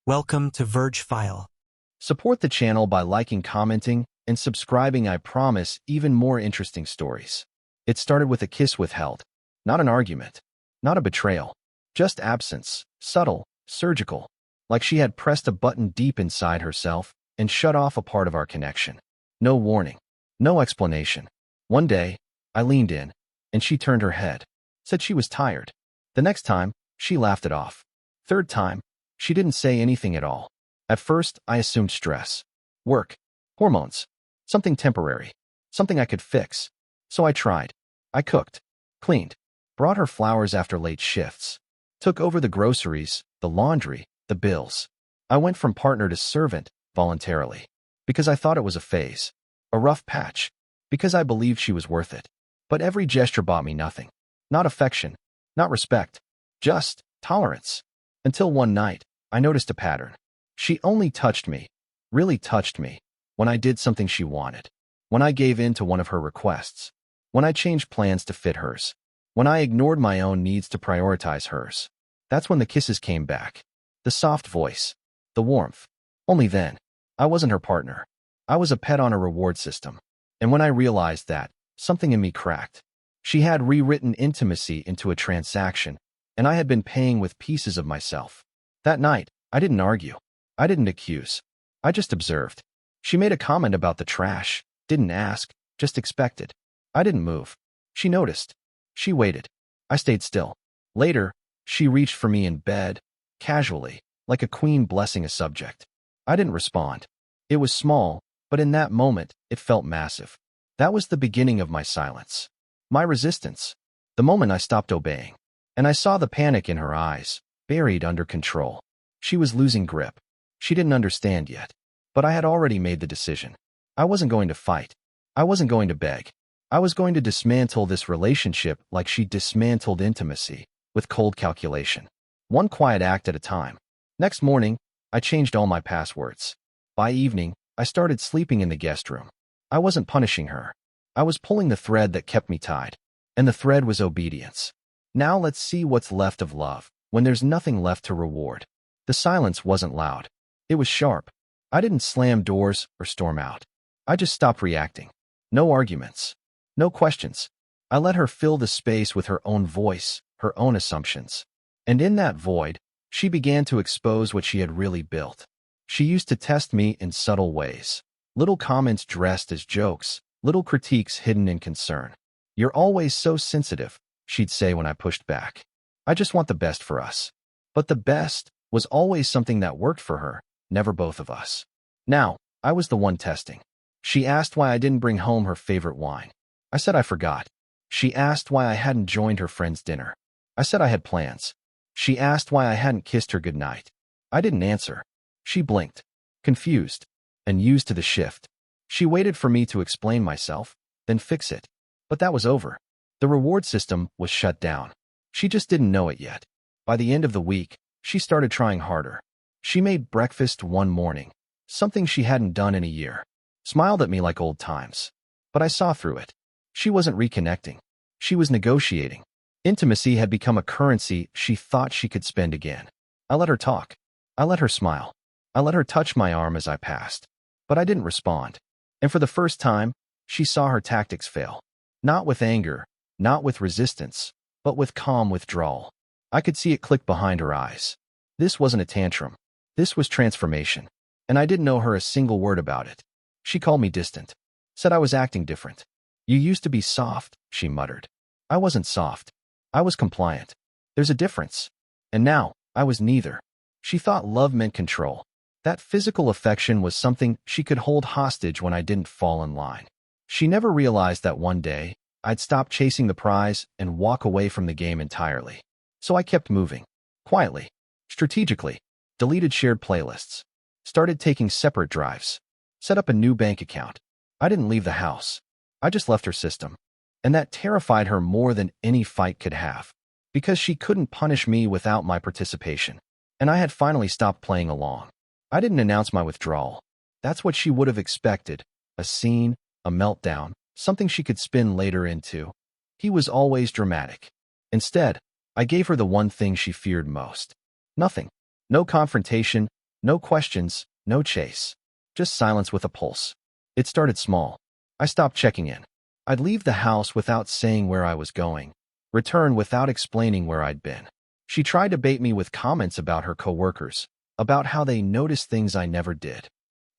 Welcome to Verge File. Support the channel by liking, commenting, and subscribing. I promise even more interesting stories. It started with a kiss withheld, not an argument, not a betrayal, just absence, subtle, surgical, like she had pressed a button deep inside herself and shut off a part of our connection. No warning, no explanation. One day, I leaned in, and she turned her head, said she was tired. The next time, she laughed it off. Third time, she didn't say anything at all. At first, I assumed stress, work, hormones, something temporary, something I could fix. So I tried. I cooked, cleaned, brought her flowers after late shifts, took over the groceries, the laundry, the bills. I went from partner to servant voluntarily, because I thought it was a phase, a rough patch, because I believed she was worth it. But every gesture bought me nothing. Not affection, not respect, just tolerance. Until one night, I noticed a pattern. She only touched me, really touched me, when I did something she wanted, when I gave in to one of her requests, when I changed plans to fit hers, when I ignored my own needs to prioritize hers. That's when the kisses came back. The soft voice, the warmth. Only then. I wasn't her partner. I was a pet on a reward system. And when I realized that, something in me cracked. She had rewritten intimacy into a transaction, and I had been paying with pieces of myself. That night, I didn't argue. I didn't accuse. I just observed. She made a comment about the trash, didn't ask, just expected. I didn't move. She noticed. She waited. I stayed still. Later, she reached for me in bed, casually, like a queen blessing a subject. I didn't respond. It was small, but in that moment, it felt massive. That was the beginning of my silence. My resistance. The moment I stopped obeying. And I saw the panic in her eyes, buried under control. She was losing grip. She didn't understand yet. But I had already made the decision. I wasn't going to fight. I wasn't going to beg. I was going to dismantle this relationship like she dismantled intimacy, with cold calculation. One quiet act at a time. Next morning, I changed all my passwords. By evening, I started sleeping in the guest room. I wasn't punishing her. I was pulling the thread that kept me tied. And the thread was obedience. Now let's see what's left of love, when there's nothing left to reward. The silence wasn't loud. It was sharp. I didn't slam doors or storm out. I just stopped reacting. No arguments. No questions. I let her fill the space with her own voice, her own assumptions. And in that void, she began to expose what she had really built. She used to test me in subtle ways. Little comments dressed as jokes, little critiques hidden in concern. "You're always so sensitive," she'd say when I pushed back. "I just want the best for us." But the best was always something that worked for her, never both of us. Now, I was the one testing. She asked why I didn't bring home her favorite wine. I said I forgot. She asked why I hadn't joined her friend's dinner. I said I had plans. She asked why I hadn't kissed her goodnight. I didn't answer. She blinked, confused, and used to the shift. She waited for me to explain myself, then fix it. But that was over. The reward system was shut down. She just didn't know it yet. By the end of the week, she started trying harder. She made breakfast one morning, something she hadn't done in a year. Smiled at me like old times. But I saw through it. She wasn't reconnecting. She was negotiating. Intimacy had become a currency she thought she could spend again. I let her talk. I let her smile. I let her touch my arm as I passed. But I didn't respond. And for the first time, she saw her tactics fail. Not with anger, not with resistance, but with calm withdrawal. I could see it click behind her eyes. This wasn't a tantrum. This was transformation. And I didn't know her a single word about it. She called me distant. Said I was acting different. "You used to be soft," she muttered. I wasn't soft. I was compliant. There's a difference. And now, I was neither. She thought love meant control. That physical affection was something she could hold hostage when I didn't fall in line. She never realized that one day, I'd stop chasing the prize and walk away from the game entirely. So I kept moving. Quietly. Strategically. Deleted shared playlists. Started taking separate drives. Set up a new bank account. I didn't leave the house. I just left her system. And that terrified her more than any fight could have. Because she couldn't punish me without my participation. And I had finally stopped playing along. I didn't announce my withdrawal. That's what she would have expected. A scene, a meltdown, something she could spin later into. He was always dramatic. Instead, I gave her the one thing she feared most. Nothing. No confrontation, No questions, no chase. Just silence with a pulse. It started small. I stopped checking in. I'd leave the house without saying where I was going, return without explaining where I'd been. She tried to bait me with comments about her coworkers, about how they noticed things I never did.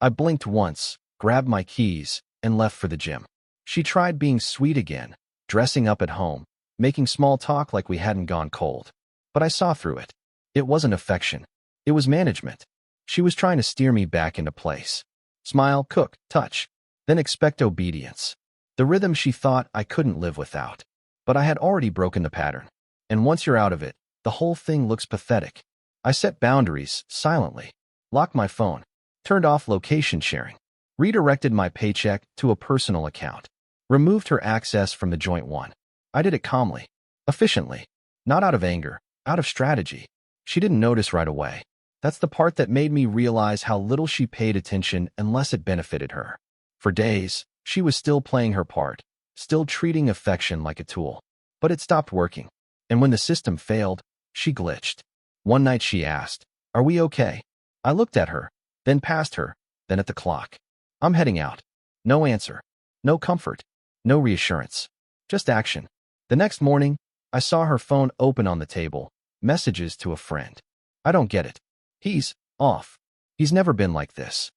I blinked once, grabbed my keys, and left for the gym. She tried being sweet again, dressing up at home, making small talk like we hadn't gone cold. But I saw through it. It wasn't affection. It was management. She was trying to steer me back into place. Smile, cook, touch, then expect obedience. The rhythm she thought I couldn't live without. But I had already broken the pattern. And once you're out of it, the whole thing looks pathetic. I set boundaries, silently. Locked my phone. Turned off location sharing. Redirected my paycheck to a personal account. Removed her access from the joint one. I did it calmly. Efficiently. Not out of anger. Out of strategy. She didn't notice right away. That's the part that made me realize how little she paid attention unless it benefited her. For days, she was still playing her part, still treating affection like a tool. But it stopped working. And when the system failed, she glitched. One night she asked, "Are we okay?" I looked at her, then past her, then at the clock. "I'm heading out." No answer. No comfort. No reassurance. Just action. The next morning, I saw her phone open on the table. Messages to a friend. "I don't get it. He's off. He's never been like this."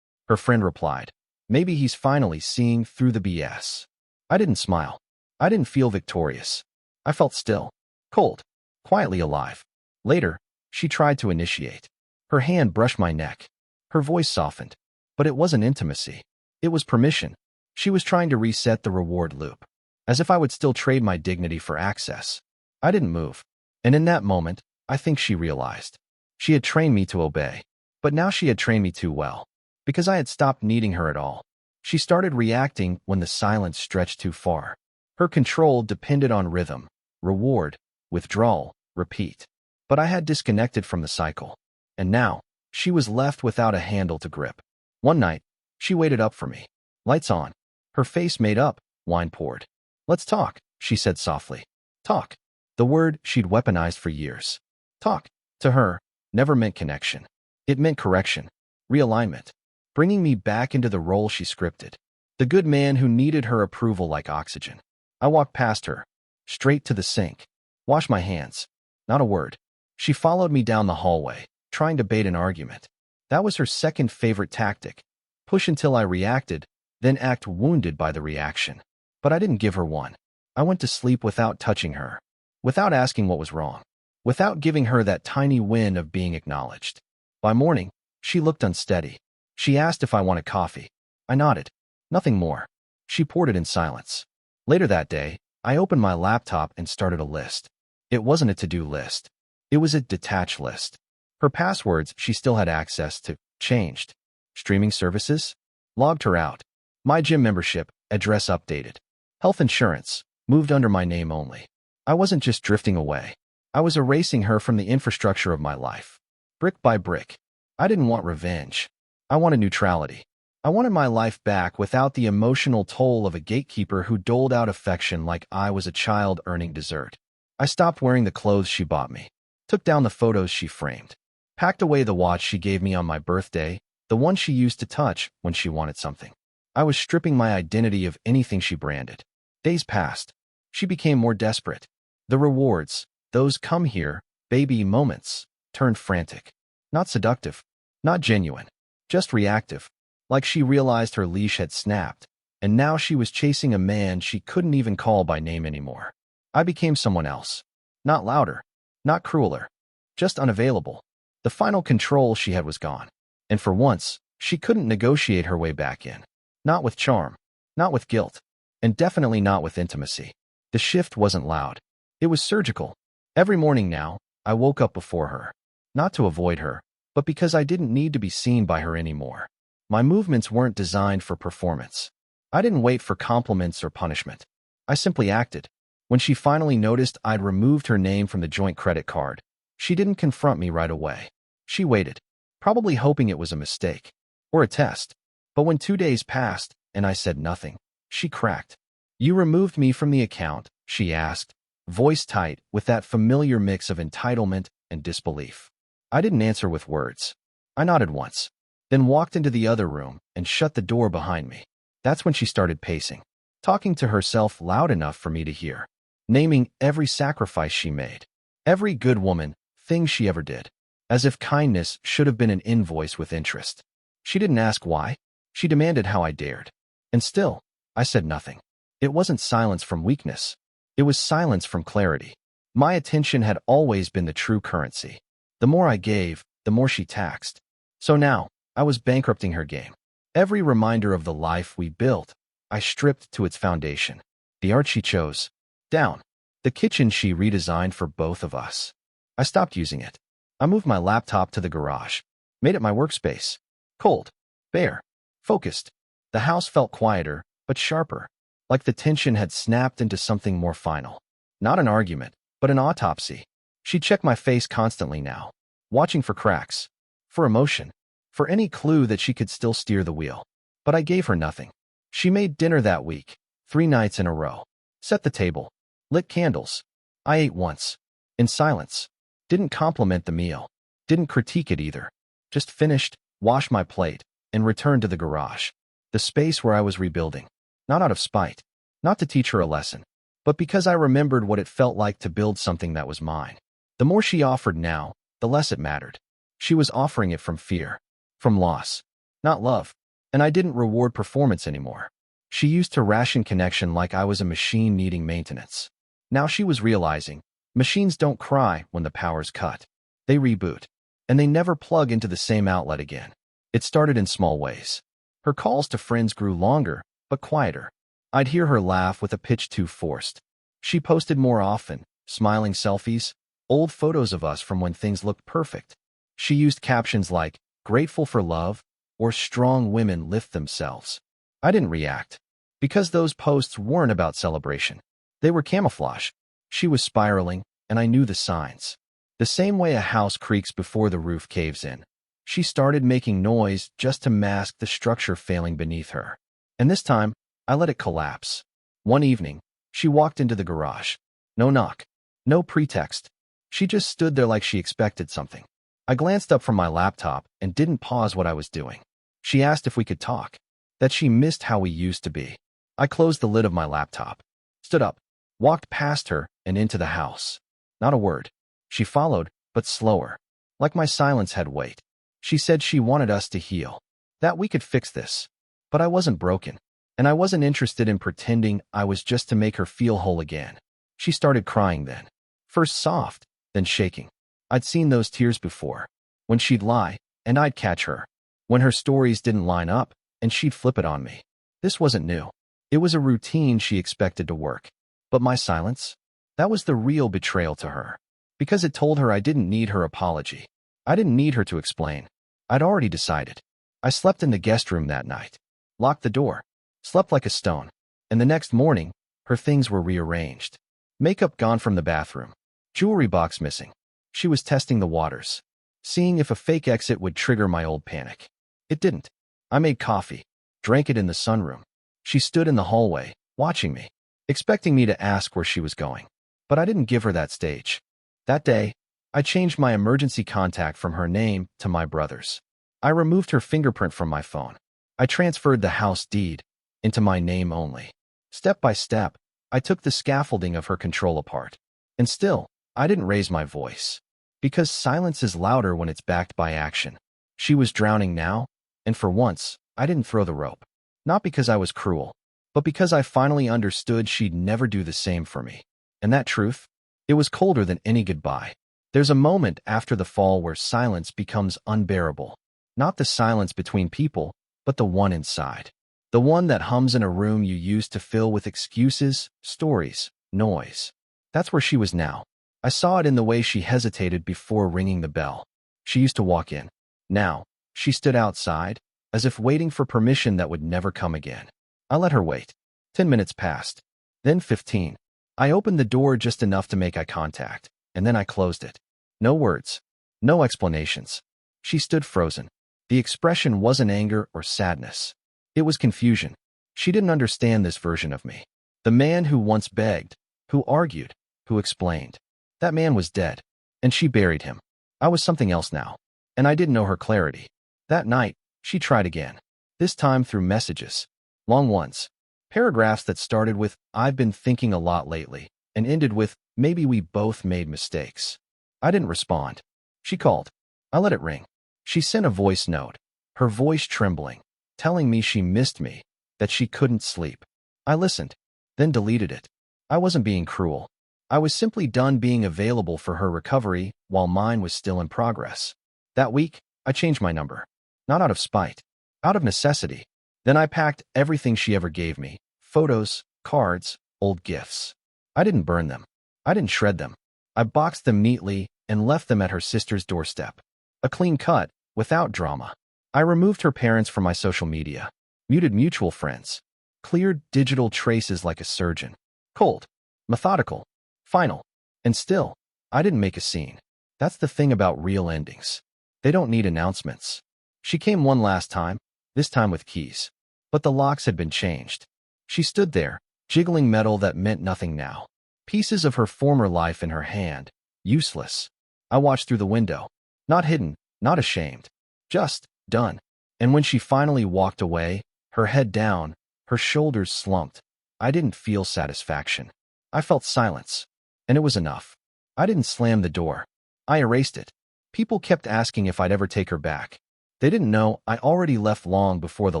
Her friend replied, "Maybe he's finally seeing through the BS." I didn't smile. I didn't feel victorious. I felt still, cold, quietly alive. Later, she tried to initiate. Her hand brushed my neck. Her voice softened. But it wasn't intimacy. It was permission. She was trying to reset the reward loop. As if I would still trade my dignity for access. I didn't move. And in that moment, I think she realized. She had trained me to obey. But now she had trained me too well. Because I had stopped needing her at all. She started reacting when the silence stretched too far. Her control depended on rhythm, reward, withdrawal, repeat. But I had disconnected from the cycle. And now, she was left without a handle to grip. One night, she waited up for me. Lights on. Her face made up, wine poured. "Let's talk," she said softly. Talk. The word she'd weaponized for years. Talk, to her, never meant connection. It meant correction, realignment, bringing me back into the role she scripted. The good man who needed her approval like oxygen. I walked past her, straight to the sink. Washed my hands. Not a word. She followed me down the hallway, trying to bait an argument. That was her second favorite tactic. Push until I reacted, then act wounded by the reaction. But I didn't give her one. I went to sleep without touching her, without asking what was wrong, without giving her that tiny win of being acknowledged. By morning, she looked unsteady. She asked if I wanted coffee. I nodded. Nothing more. She poured it in silence. Later that day, I opened my laptop and started a list. It wasn't a to-do list. It was a detached list. Her passwords she still had access to, changed. Streaming services? Logged her out. My gym membership, address updated. Health insurance, moved under my name only. I wasn't just drifting away. I was erasing her from the infrastructure of my life. Brick by brick. I didn't want revenge. I wanted neutrality. I wanted my life back without the emotional toll of a gatekeeper who doled out affection like I was a child earning dessert. I stopped wearing the clothes she bought me. Took down the photos she framed. Packed away the watch she gave me on my birthday, the one she used to touch when she wanted something. I was stripping my identity of anything she branded. Days passed. She became more desperate. The rewards, those come here, baby moments, turned frantic. Not seductive. Not genuine. Just reactive. Like she realized her leash had snapped, and now she was chasing a man she couldn't even call by name anymore. I became someone else. Not louder. Not crueler. Just unavailable. The final control she had was gone. And for once, she couldn't negotiate her way back in. Not with charm. Not with guilt. And definitely not with intimacy. The shift wasn't loud. It was surgical. Every morning now, I woke up before her. Not to avoid her, but because I didn't need to be seen by her anymore. My movements weren't designed for performance. I didn't wait for compliments or punishment. I simply acted. When she finally noticed I'd removed her name from the joint credit card, she didn't confront me right away. She waited, probably hoping it was a mistake or a test. But when 2 days passed and I said nothing, she cracked. "You removed me from the account," she asked, voice tight with that familiar mix of entitlement and disbelief. I didn't answer with words. I nodded once, then walked into the other room and shut the door behind me. That's when she started pacing, talking to herself loud enough for me to hear, naming every sacrifice she made, every good woman thing she ever did, as if kindness should have been an invoice with interest. She didn't ask why. She demanded how I dared. And still, I said nothing. It wasn't silence from weakness. It was silence from clarity. My attention had always been the true currency. The more I gave, the more she taxed. So now, I was bankrupting her game. Every reminder of the life we built, I stripped to its foundation. The art she chose, down. The kitchen she redesigned for both of us. I stopped using it. I moved my laptop to the garage, made it my workspace. Cold, bare, focused. The house felt quieter, but sharper, like the tension had snapped into something more final. Not an argument, but an autopsy. She checked my face constantly now, watching for cracks, for emotion, for any clue that she could still steer the wheel. But I gave her nothing. She made dinner that week, 3 nights in a row, set the table, lit candles. I ate once, in silence, didn't compliment the meal, didn't critique it either, just finished, washed my plate, and returned to the garage, the space where I was rebuilding, not out of spite, not to teach her a lesson, but because I remembered what it felt like to build something that was mine. The more she offered now, the less it mattered. She was offering it from fear, from loss, not love, and I didn't reward performance anymore. She used to ration connection like I was a machine needing maintenance. Now she was realizing, machines don't cry when the power's cut. They reboot, and they never plug into the same outlet again. It started in small ways. Her calls to friends grew longer, but quieter. I'd hear her laugh with a pitch too forced. She posted more often, smiling selfies, old photos of us from when things looked perfect. She used captions like, "Grateful for love," or "Strong women lift themselves." I didn't react, because those posts weren't about celebration. They were camouflage. She was spiraling, and I knew the signs. The same way a house creaks before the roof caves in. She started making noise just to mask the structure failing beneath her. And this time, I let it collapse. One evening, she walked into the garage. No knock, no pretext. She just stood there like she expected something. I glanced up from my laptop and didn't pause what I was doing. She asked if we could talk, that she missed how we used to be. I closed the lid of my laptop, stood up, walked past her and into the house. Not a word. She followed, but slower, like my silence had weight. She said she wanted us to heal, that we could fix this. But I wasn't broken, and I wasn't interested in pretending I was just to make her feel whole again. She started crying then. First soft, then shaking. I'd seen those tears before, when she'd lie, and I'd catch her. When her stories didn't line up, and she'd flip it on me. This wasn't new. It was a routine she expected to work. But my silence? That was the real betrayal to her. Because it told her I didn't need her apology. I didn't need her to explain. I'd already decided. I slept in the guest room that night. Locked the door. Slept like a stone. And the next morning, her things were rearranged. Makeup gone from the bathroom. Jewelry box missing. She was testing the waters. Seeing if a fake exit would trigger my old panic. It didn't. I made coffee. Drank it in the sunroom. She stood in the hallway, watching me, expecting me to ask where she was going. But I didn't give her that stage. That day, I changed my emergency contact from her name to my brother's. I removed her fingerprint from my phone. I transferred the house deed into my name only. Step by step, I took the scaffolding of her control apart. And still, I didn't raise my voice. Because silence is louder when it's backed by action. She was drowning now, and for once, I didn't throw the rope. Not because I was cruel, but because I finally understood she'd never do the same for me. And that truth? It was colder than any goodbye. There's a moment after the fall where silence becomes unbearable. Not the silence between people, but the one inside. The one that hums in a room you used to fill with excuses, stories, noise. That's where she was now. I saw it in the way she hesitated before ringing the bell. She used to walk in. Now, she stood outside, as if waiting for permission that would never come again. I let her wait. 10 minutes passed. Then 15. I opened the door just enough to make eye contact, and then I closed it. No words. No explanations. She stood frozen. The expression wasn't anger or sadness. It was confusion. She didn't understand this version of me. The man who once begged, who argued, who explained. That man was dead, and she buried him. I was something else now. and I didn't know her clarity. That night, she tried again, this time through messages. Long ones. Paragraphs that started with, "I've been thinking a lot lately," and ended with, "Maybe we both made mistakes." I didn't respond. She called. I let it ring. She sent a voice note, her voice trembling, telling me she missed me, that she couldn't sleep. I listened, then deleted it. I wasn't being cruel. I was simply done being available for her recovery while mine was still in progress. That week, I changed my number. Not out of spite, out of necessity. Then I packed everything she ever gave me, photos, cards, old gifts. I didn't burn them. I didn't shred them. I boxed them neatly and left them at her sister's doorstep. A clean cut, without drama. I removed her parents from my social media, muted mutual friends, cleared digital traces like a surgeon. Cold, methodical, final. And still, I didn't make a scene. That's the thing about real endings. They don't need announcements. She came one last time, this time with keys. But the locks had been changed. She stood there, jiggling metal that meant nothing now. Pieces of her former life in her hand, useless. I watched through the window. Not hidden, not ashamed. Just done. And when she finally walked away, her head down, her shoulders slumped, I didn't feel satisfaction. I felt silence. And it was enough. I didn't slam the door. I erased it. People kept asking if I'd ever take her back. They didn't know I already left long before the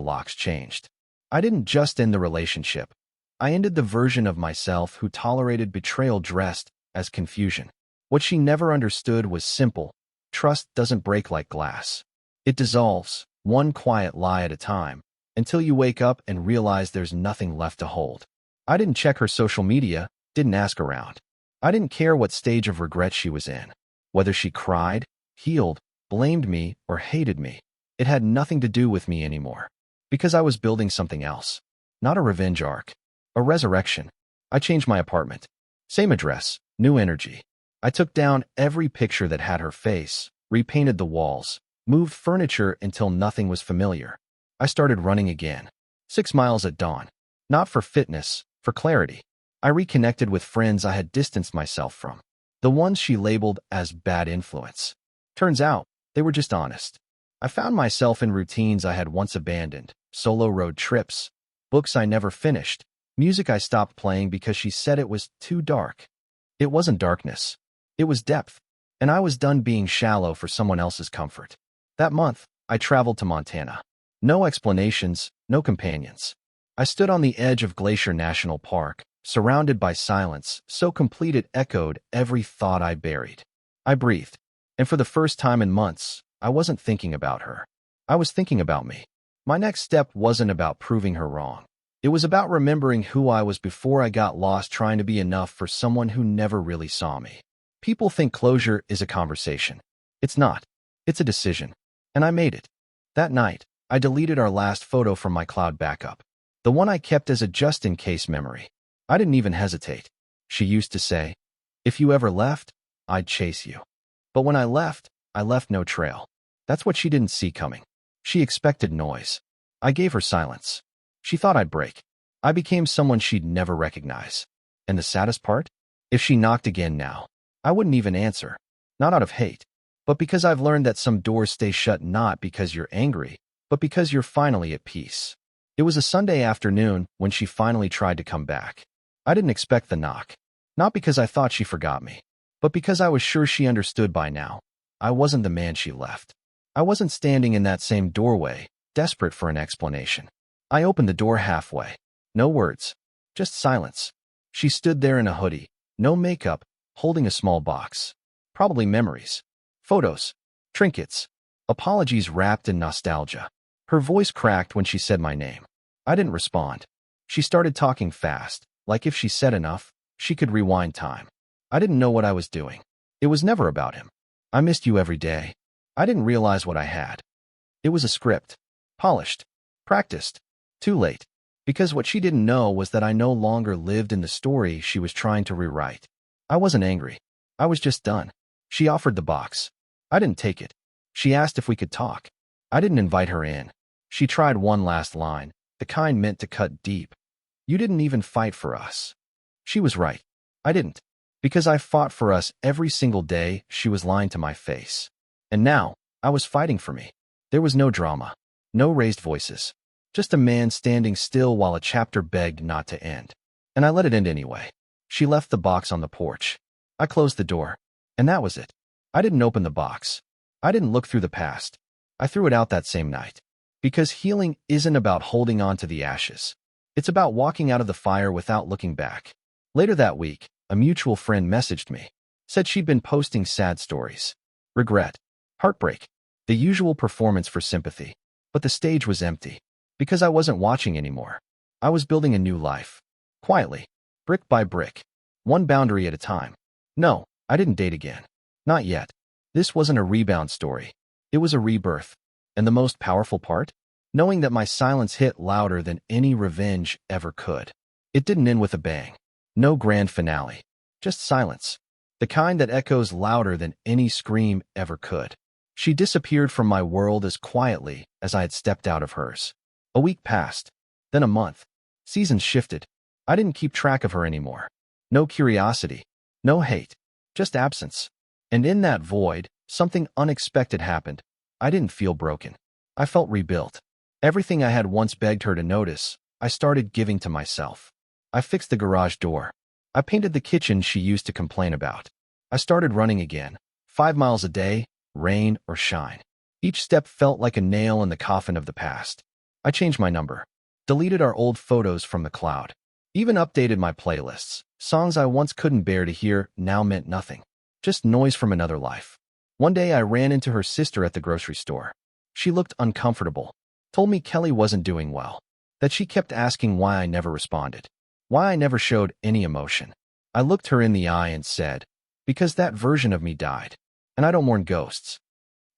locks changed. I didn't just end the relationship. I ended the version of myself who tolerated betrayal dressed as confusion. What she never understood was simple. Trust doesn't break like glass. It dissolves, one quiet lie at a time, until you wake up and realize there's nothing left to hold. I didn't check her social media, didn't ask around. I didn't care what stage of regret she was in. Whether she cried, healed, blamed me, or hated me. It had nothing to do with me anymore. Because I was building something else. Not a revenge arc. A resurrection. I changed my apartment. Same address, new energy. I took down every picture that had her face, repainted the walls, moved furniture until nothing was familiar. I started running again. 6 miles at dawn. Not for fitness, for clarity. I reconnected with friends I had distanced myself from. The ones she labeled as bad influence. Turns out, they were just honest. I found myself in routines I had once abandoned, solo road trips, books I never finished, music I stopped playing because she said it was too dark. It wasn't darkness. It was depth, and I was done being shallow for someone else's comfort. That month, I traveled to Montana. No explanations, no companions. I stood on the edge of Glacier National Park, surrounded by silence, so complete it echoed every thought I buried. I breathed, and for the first time in months, I wasn't thinking about her. I was thinking about me. My next step wasn't about proving her wrong. It was about remembering who I was before I got lost trying to be enough for someone who never really saw me. People think closure is a conversation. It's not. It's a decision. And I made it. That night, I deleted our last photo from my cloud backup. The one I kept as a just-in-case memory. I didn't even hesitate. She used to say, "If you ever left, I'd chase you." But when I left no trail. That's what she didn't see coming. She expected noise. I gave her silence. She thought I'd break. I became someone she'd never recognize. And the saddest part? If she knocked again now, I wouldn't even answer. Not out of hate, but because I've learned that some doors stay shut not because you're angry, but because you're finally at peace. It was a Sunday afternoon when she finally tried to come back. I didn't expect the knock. Not because I thought she forgot me, but because I was sure she understood by now. I wasn't the man she left. I wasn't standing in that same doorway, desperate for an explanation. I opened the door halfway. No words. Just silence. She stood there in a hoodie, no makeup, holding a small box. Probably memories. Photos. Trinkets. Apologies wrapped in nostalgia. Her voice cracked when she said my name. I didn't respond. She started talking fast, like if she said enough, she could rewind time. I didn't know what I was doing. It was never about him. I missed you every day. I didn't realize what I had. It was a script. Polished. Practiced. Too late. Because what she didn't know was that I no longer lived in the story she was trying to rewrite. I wasn't angry. I was just done. She offered the box. I didn't take it. She asked if we could talk. I didn't invite her in. She tried one last line, the kind meant to cut deep. You didn't even fight for us. She was right. I didn't. Because I fought for us every single day she was lying to my face. And now, I was fighting for me. There was no drama, no raised voices, just a man standing still while a chapter begged not to end. And I let it end anyway. She left the box on the porch. I closed the door. And that was it. I didn't open the box. I didn't look through the past. I threw it out that same night. Because healing isn't about holding on to the ashes. It's about walking out of the fire without looking back. Later that week, a mutual friend messaged me. Said she'd been posting sad stories. Regret. Heartbreak. The usual performance for sympathy. But the stage was empty. Because I wasn't watching anymore. I was building a new life. Quietly. Brick by brick. One boundary at a time. No, I didn't date again. Not yet. This wasn't a rebound story. It was a rebirth. And the most powerful part? Knowing that my silence hit louder than any revenge ever could. It didn't end with a bang. No grand finale. Just silence. The kind that echoes louder than any scream ever could. She disappeared from my world as quietly as I had stepped out of hers. A week passed. Then a month. Seasons shifted. I didn't keep track of her anymore. No curiosity. No hate. Just absence. And in that void, something unexpected happened. I didn't feel broken. I felt rebuilt. Everything I had once begged her to notice, I started giving to myself. I fixed the garage door. I painted the kitchen she used to complain about. I started running again, 5 miles a day, rain or shine. Each step felt like a nail in the coffin of the past. I changed my number, deleted our old photos from the cloud, even updated my playlists. Songs I once couldn't bear to hear now meant nothing. Just noise from another life. One day I ran into her sister at the grocery store. She looked uncomfortable, told me Kelly wasn't doing well, that she kept asking why I never responded, why I never showed any emotion. I looked her in the eye and said, because that version of me died, and I don't mourn ghosts.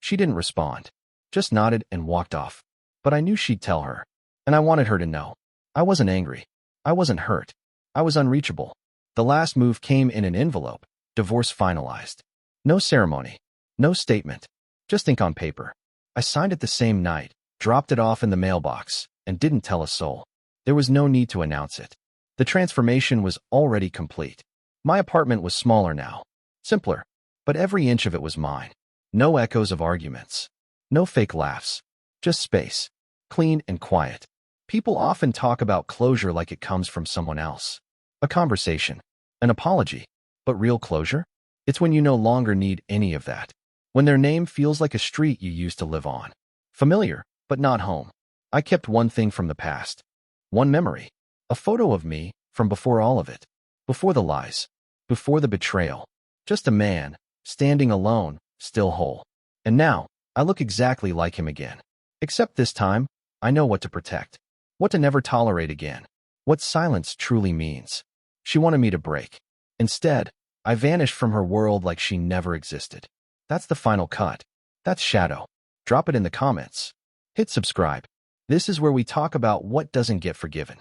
She didn't respond, just nodded and walked off. But I knew she'd tell her, and I wanted her to know. I wasn't angry. I wasn't hurt. I was unreachable. The last move came in an envelope, divorce finalized. No ceremony, no statement, just ink on paper. I signed it the same night, dropped it off in the mailbox, and didn't tell a soul. There was no need to announce it. The transformation was already complete. My apartment was smaller now, simpler, but every inch of it was mine. No echoes of arguments. No fake laughs. Just space. Clean and quiet. People often talk about closure like it comes from someone else. A conversation. An apology. But real closure? It's when you no longer need any of that. When their name feels like a street you used to live on. Familiar, but not home. I kept one thing from the past. One memory. A photo of me from before all of it. Before the lies. Before the betrayal. Just a man, standing alone, still whole. And now, I look exactly like him again. Except this time, I know what to protect. What to never tolerate again. What silence truly means. She wanted me to break. Instead, I vanished from her world like she never existed. That's the final cut. That's Shadow. Drop it in the comments. Hit subscribe. This is where we talk about what doesn't get forgiven.